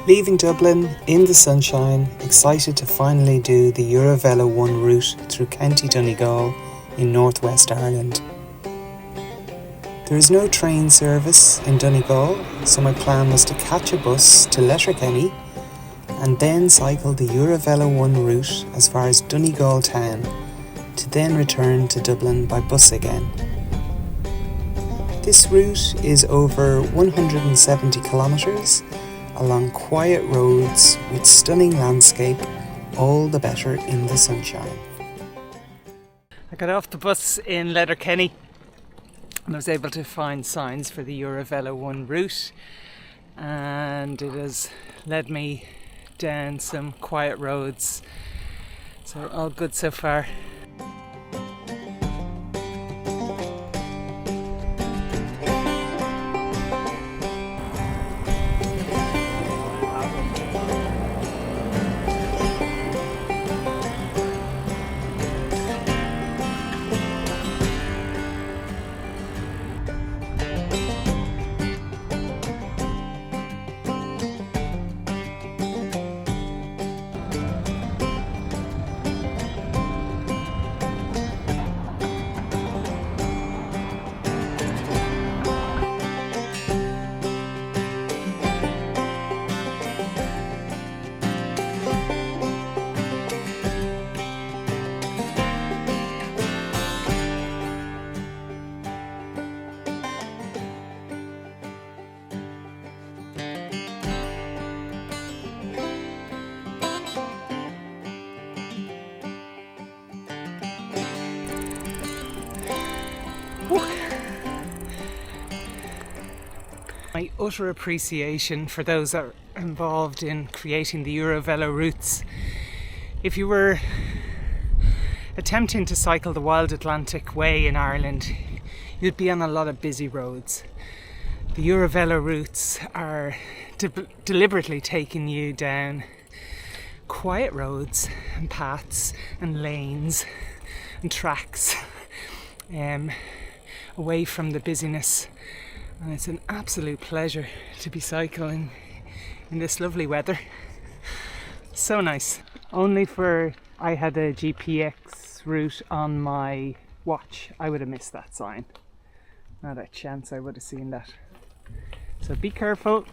Leaving Dublin in the sunshine, excited to finally do the EuroVelo 1 route through County Donegal in northwest Ireland. There is no train service in Donegal, so my plan was to catch a bus to Letterkenny and then cycle the EuroVelo 1 route as far as Donegal Town, to then return to Dublin by bus again. This route is over 170 kilometres along quiet roads with stunning landscape, all the better in the sunshine. I got off the bus in Letterkenny and I was able to find signs for the EuroVelo 1 route, and it has led me down some quiet roads, so all good so far. My utter appreciation for those that are involved in creating the EuroVelo routes. If you were attempting to cycle the Wild Atlantic Way in Ireland, you'd be on a lot of busy roads. The EuroVelo routes are deliberately taking you down quiet roads and paths and lanes and tracks, away from the busyness. And it's an absolute pleasure to be cycling in this lovely weather. So nice. Only for I had a GPX route on my watch, I would have missed that sign. Not a chance I would have seen that. So be careful.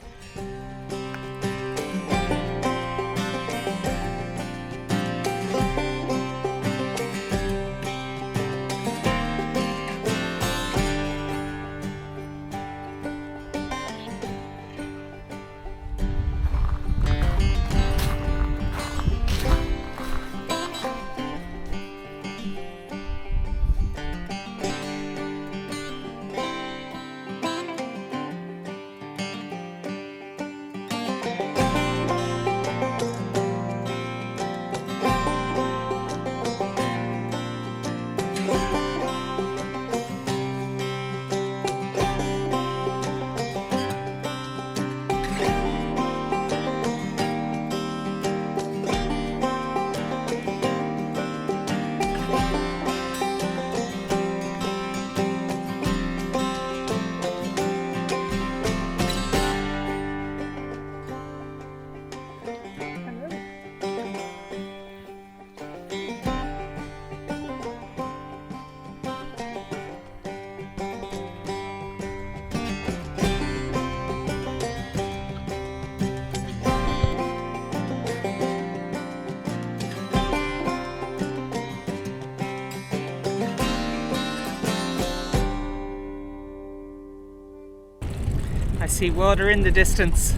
I see water in the distance.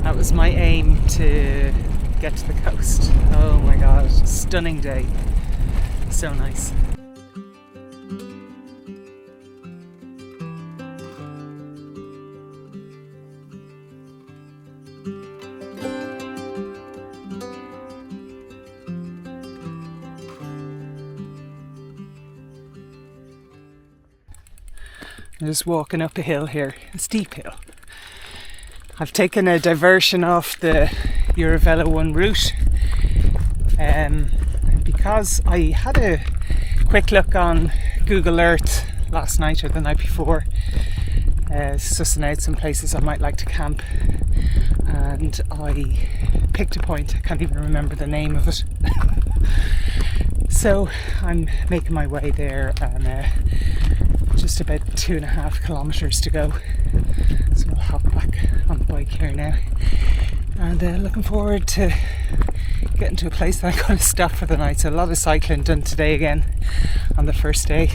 That was my aim, to get to the coast. Oh my god, stunning day. So nice. I'm just walking up a hill here, a steep hill. I've taken a diversion off the EuroVelo 1 route because I had a quick look on Google Earth last night or the night before, sussing out some places I might like to camp, and I picked a point. I can't even remember the name of it. So I'm making my way there, and just about 2.5 kilometres to go. So I'll hop back on the bike here now, and looking forward to getting to a place that I'm going to stop for the night. So a lot of cycling done today again on the first day.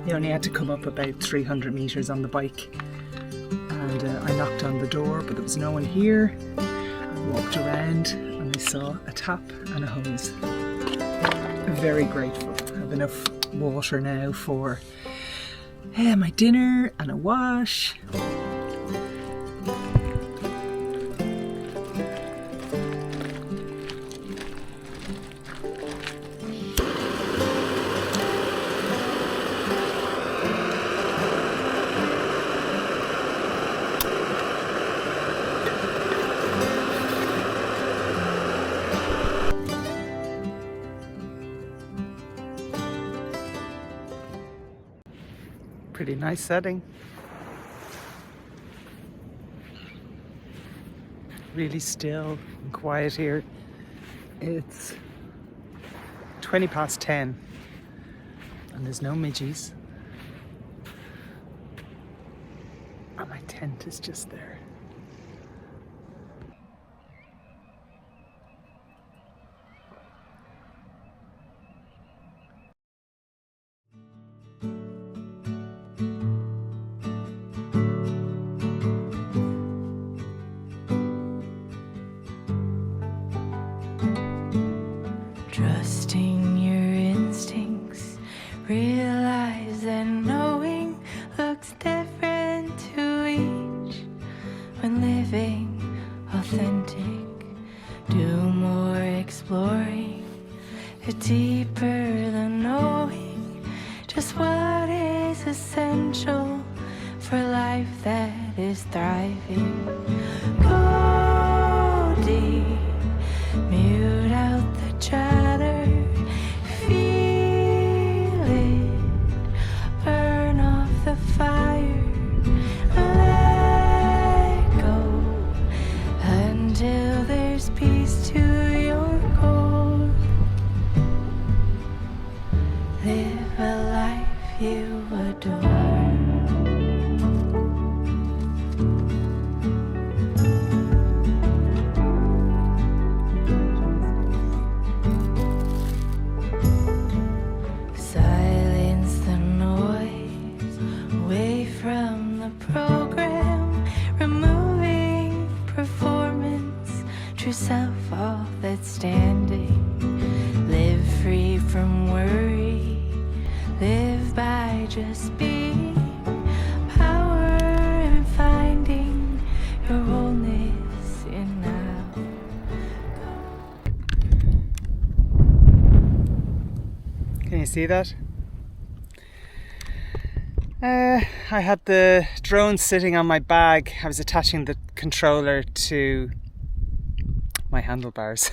You only had to come up about 300 metres on the bike, and I knocked on the door, but there was no one here. I walked around and I saw a tap and a hose. Very grateful. I have enough water now for my dinner and a wash. Pretty nice setting. Really still and quiet here. It's 10:20 and there's no midgies. And my tent is just there. Trusting your instincts, realize that knowing looks different to each. When living authentic, do more exploring, deeper than knowing just what is essential for life that is thriving. Go deep, mute out the chatter, feel it, burn off the fire, let go until there's peace to your core. Live a life you adore. Yourself all that's standing. Live free from worry. Live by just being. Power in finding your wholeness in now. Can you see that? I had the drone sitting on my bag. I was attaching the controller to my handlebars,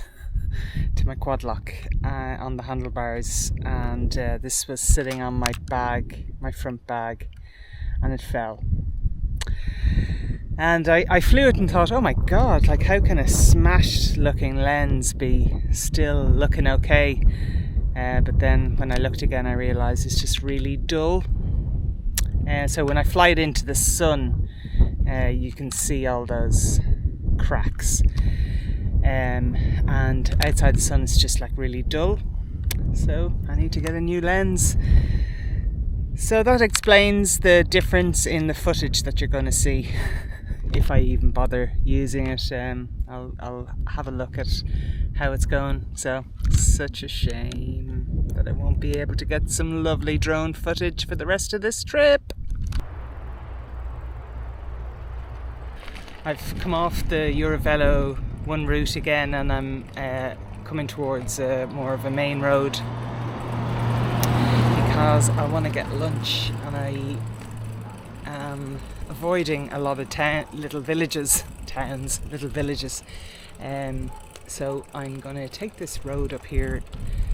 to my quad lock on the handlebars, and this was sitting on my bag, my front bag, and it fell. And I flew it and thought, oh my god, like how can a smashed looking lens be still looking okay? But then when I looked again I realised it's just really dull. So when I fly it into the sun, you can see all those cracks. And outside the sun it's just like really dull, so I need to get a new lens. So that explains the difference in the footage that you're going to see if I even bother using it. I'll have a look at how it's going. So such a shame that I won't be able to get some lovely drone footage for the rest of this trip. I've come off the EuroVelo one route again, and I'm coming towards more of a main road because I want to get lunch, and I am avoiding a lot of little villages. So I'm going to take this road up here,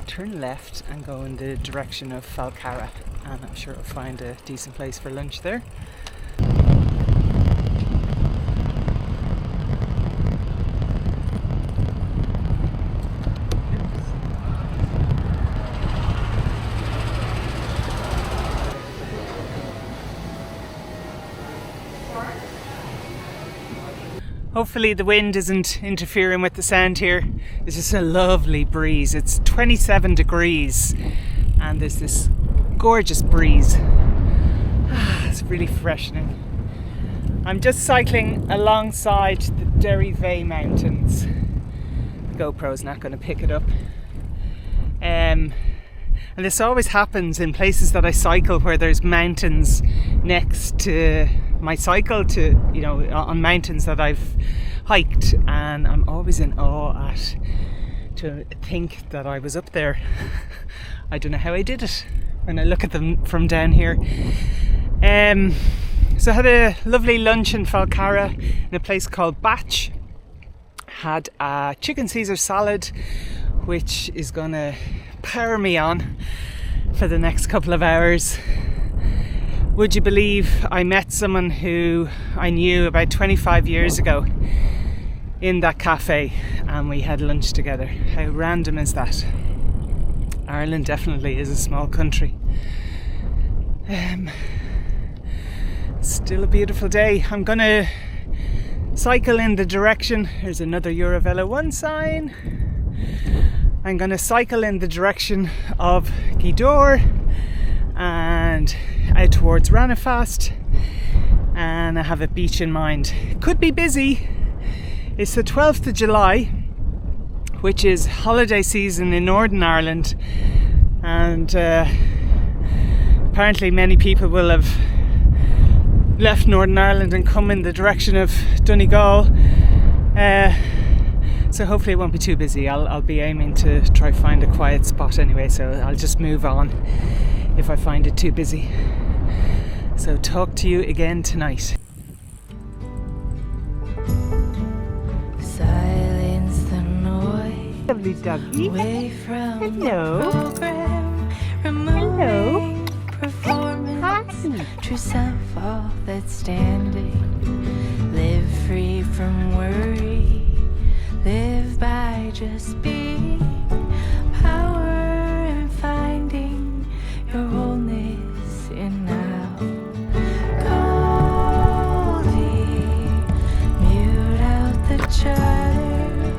turn left and go in the direction of Falcara, and I'm sure I'll find a decent place for lunch there. Hopefully the wind isn't interfering with the sound here. It's just a lovely breeze. It's 27 degrees and there's this gorgeous breeze. It's really freshening. I'm just cycling alongside the Derry mountains. The GoPro's not going to pick it up. And this always happens in places that I cycle where there's mountains next to my cycle, to, you know, on mountains that I've hiked, and I'm always in awe to think that I was up there. I don't know how I did it when I look at them from down here. So I had a lovely lunch in Falcara in a place called Batch. Had a chicken Caesar salad, which is gonna power me on for the next couple of hours. Would you believe I met someone who I knew about 25 years ago in that cafe, and we had lunch together? How random is that? Ireland definitely is a small country. Still a beautiful day. I'm gonna cycle in the direction, there's another EuroVelo 1 sign. I'm gonna cycle in the direction of Gweedore and out towards Ranafast, and I have a beach in mind. Could be busy. It's the 12th of July, which is holiday season in Northern Ireland, and apparently many people will have left Northern Ireland and come in the direction of Donegal, so hopefully it won't be too busy. I'll be aiming to try find a quiet spot anyway, so I'll just move on if I find it too busy. So talk to you again tonight. Silence the noise. Lovely doggy. Away from Hello. the program. Removing performance. True self, all that's standing. Live free from worry. Live by just being. Power and finding your wholeness in now. Mute out the chatter.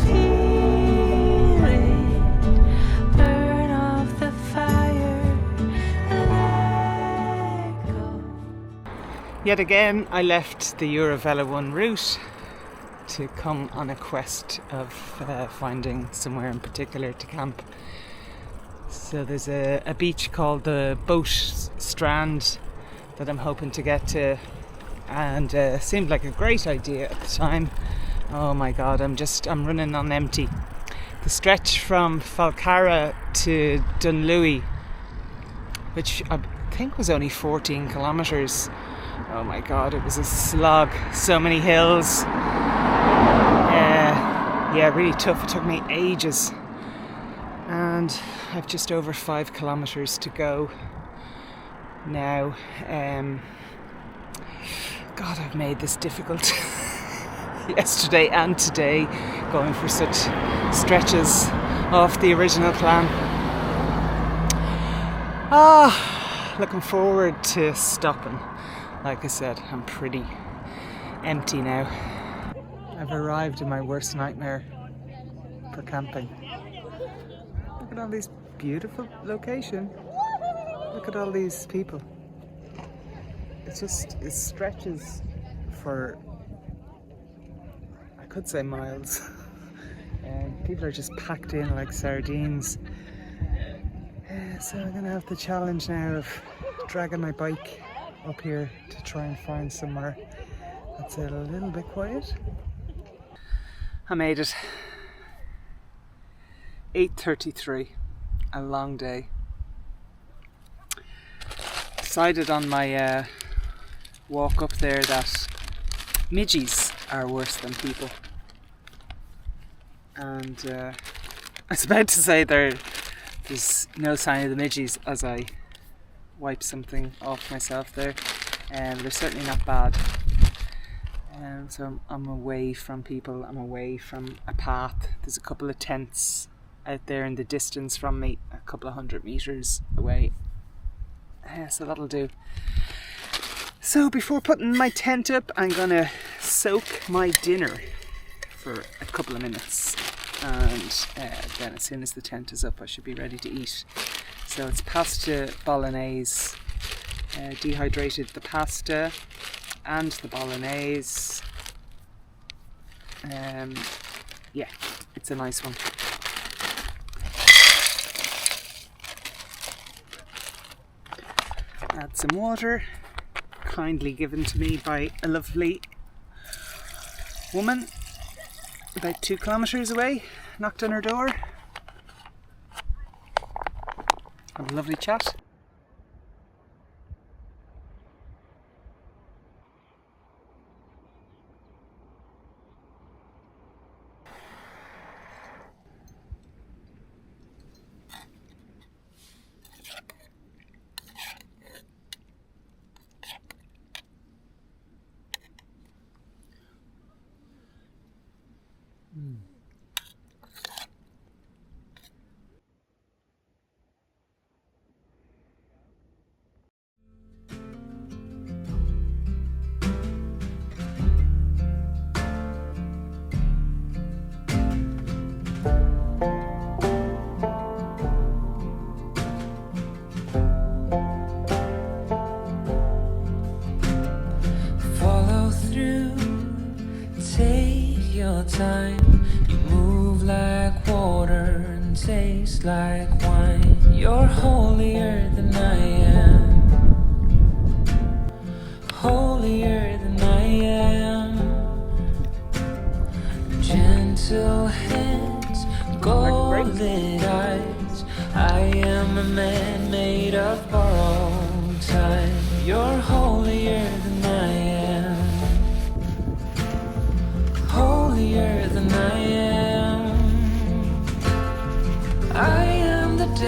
Feel it. Burn off the fire. Let go. Yet again, I left the EuroVelo 1 route to come on a quest of finding somewhere in particular to camp. So there's a beach called the Strand that I'm hoping to get to, and seemed like a great idea at the time. Oh my god, I'm running on empty. The stretch from Falcara to Dunlewy, which I think was only 14 kilometres. Oh my god, it was a slog. So many hills. Yeah, really tough. It took me ages. And I've just over 5 kilometres to go now. God, I've made this difficult yesterday and today, going for such stretches off the original plan. Looking forward to stopping. Like I said, I'm pretty empty now. I've arrived in my worst nightmare for camping. Look at all these beautiful location. Look at all these people. It stretches for, I could say, miles. And people are just packed in like sardines. So I'm gonna have the challenge now of dragging my bike up here to try and find somewhere that's a little bit quiet. I made it. 8:33, a long day. decided on my walk up there that midges are worse than people. And I was about to say there's no sign of the midges as I wipe something off myself there. They're certainly not bad. So I'm away from people, I'm away from a path. There's a couple of tents out there in the distance from me, a couple of 100 metres away. So that'll do. So before putting my tent up, I'm gonna soak my dinner for a couple of minutes, and then as soon as the tent is up I should be ready to eat. So it's pasta bolognese. Dehydrated the pasta and the bolognese. Yeah, it's a nice one. Add some water, kindly given to me by a lovely woman about 2 kilometres away. Knocked on her door. Had a lovely chat. Time. You move like water and taste like wine. You're holier than I am, holier than I am. Gentle hands, golden eyes. I am a man made of borrowed time. You're holier than I am, holier than I am. I am the dust,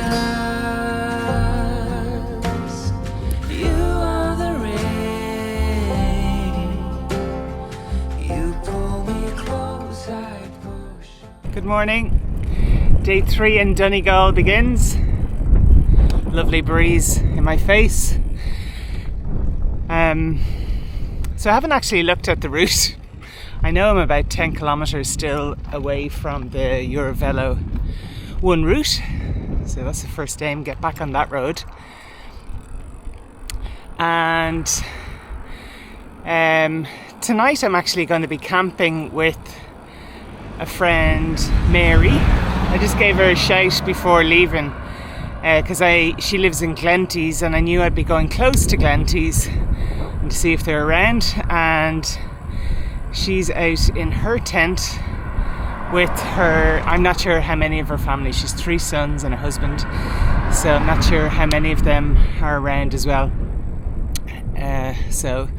you are the rain. You pull me close, I push. Good morning. Day 3 in Donegal begins. Lovely breeze in my face. So I haven't actually looked at the route. I know I'm about 10 kilometres still away from the EuroVelo one route, so that's the first aim, get back on that road. And tonight I'm actually going to be camping with a friend, Mary. I just gave her a shout before leaving because she lives in Glenties and I knew I'd be going close to Glenties and to see if they're around, and she's out in her tent with her, I'm not sure how many of her family, she's 3 sons and a husband, so I'm not sure how many of them are around as well. So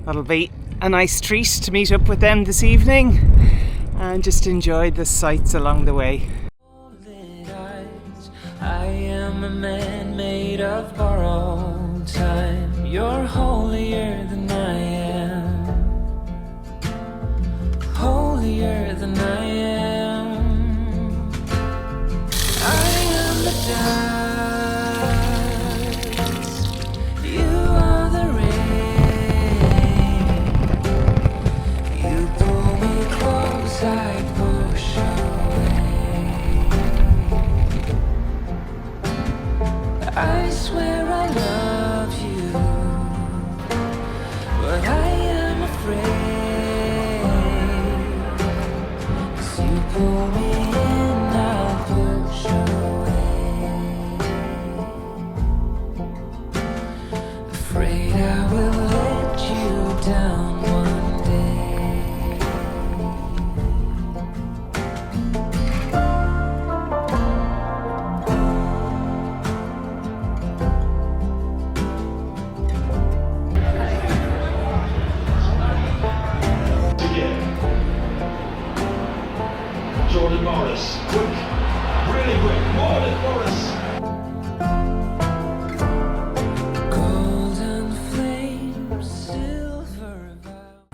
that'll be a nice treat to meet up with them this evening and just enjoy the sights along the way. I am a man made of borrowed time. You're holier than I am, holier than I am. I am the dust, you are the rain. You pull me close, I push away. I swear I love you, but I am afraid. Pull me in, I'll push away. Afraid I will let you down one day. Golden flames, silver vow.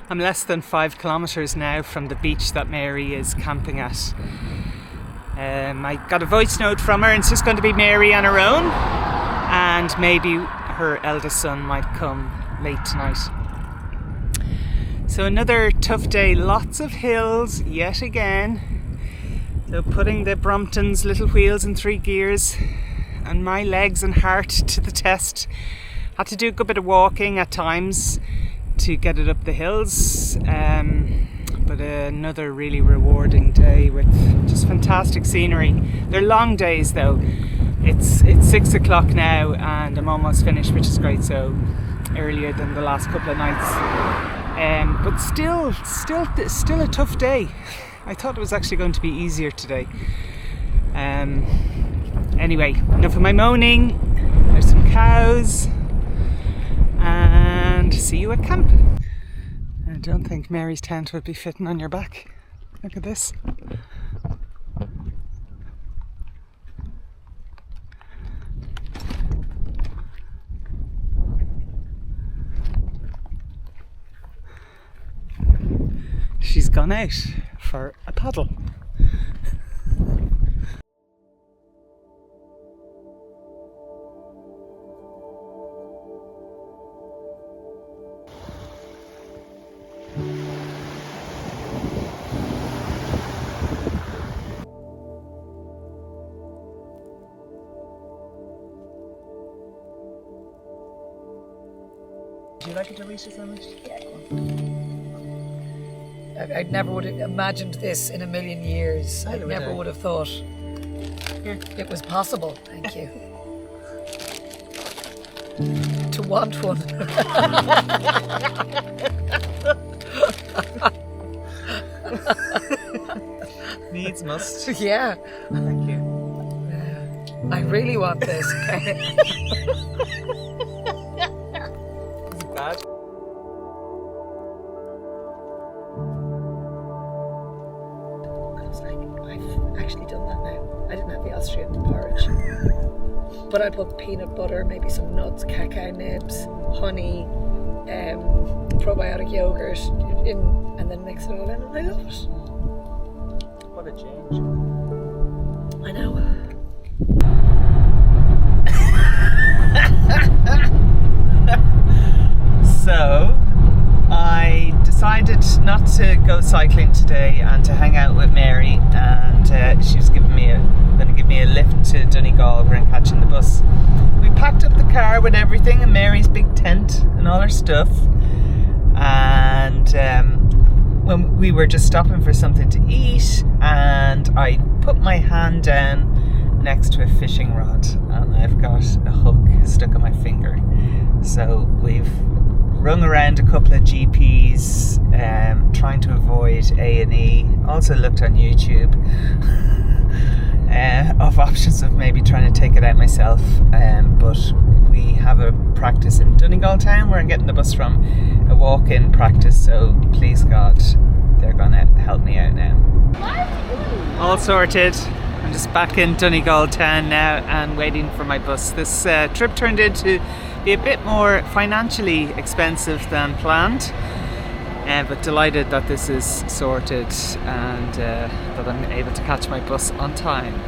I'm less than 5 kilometres now from the beach that Mary is camping at. I got a voice note from her, and it's just going to be Mary on her own, and maybe her eldest son might come late tonight. So another tough day, lots of hills yet again. So putting the Brompton's little wheels in 3 gears and my legs and heart to the test. Had to do a good bit of walking at times to get it up the hills. But another really rewarding day with just fantastic scenery. They're long days though. It's 6 o'clock now and I'm almost finished, which is great. So earlier than the last couple of nights. But still a tough day. I thought it was actually going to be easier today. Anyway, enough of my moaning. There's some cows. And see you at camp. I don't think Mary's tent would be fitting on your back. Look at this. She's gone out for a paddle. Do you like a Dorito sandwich? Yeah, go on. I never would have imagined this in a million years. I never would have thought it was possible. Thank you. To want one. Needs must. Yeah. Thank you. I really want this. Is it bad? I've actually done that now. I didn't have the Austrian porridge. But I put peanut butter, maybe some nuts, cacao nibs, honey, probiotic yogurt in, and then mix it all in, and I love it. What a change. I know. So, I decided not to go cycling today and to hang out with Mary, and she was going to give me a lift to Donegal where I'm catching the bus. We packed up the car with everything and Mary's big tent and all her stuff, and when we were just stopping for something to eat, and I put my hand down next to a fishing rod and I've got a hook stuck on my finger. So we've rung around a couple of GPs, trying to avoid A&E. Also looked on YouTube of options of maybe trying to take it out myself. But we have a practice in Donegal Town where I'm getting the bus from, a walk-in practice. So please God, they're gonna help me out now. All sorted. I'm just back in Donegal Town now and waiting for my bus. This trip turned into be a bit more financially expensive than planned, but delighted that this is sorted and that I'm able to catch my bus on time.